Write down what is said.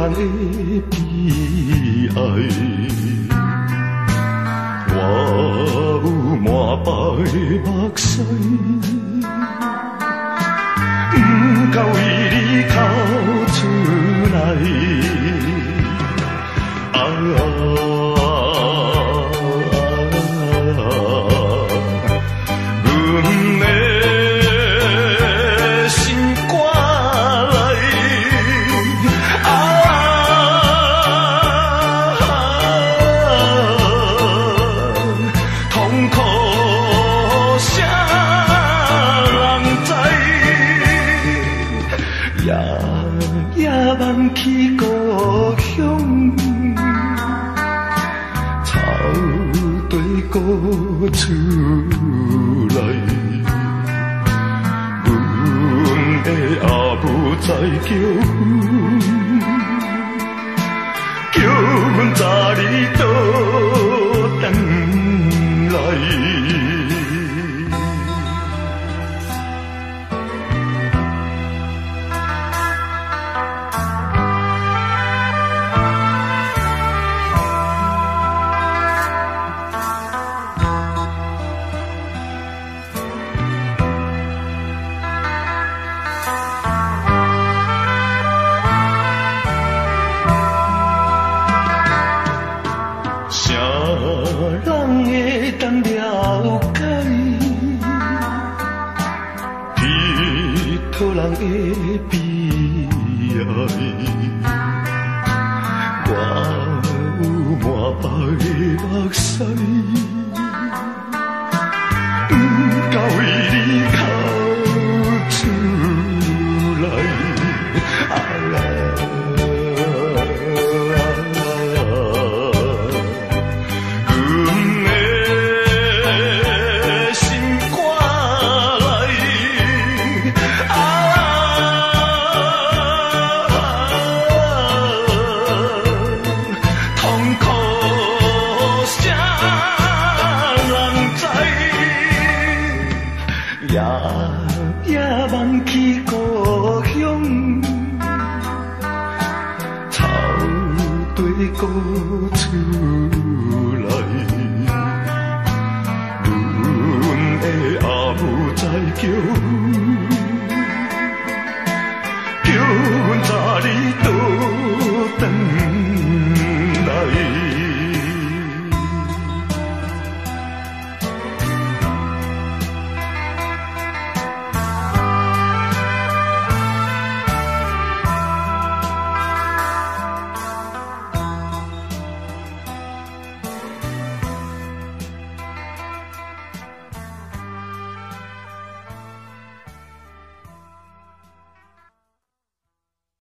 人的悲哀。我有满腹的目屎，不敢为你哭出来。啊！阮的心肝内，啊！痛苦谁人知？夜夜梦起故乡。歌出来，阮的阿母在叫阮早日倒转来。人会当了解，彼土人的悲哀。我有满腹的目屎，不敢为你哭出来。夜夜梦起故乡，草堆歌出。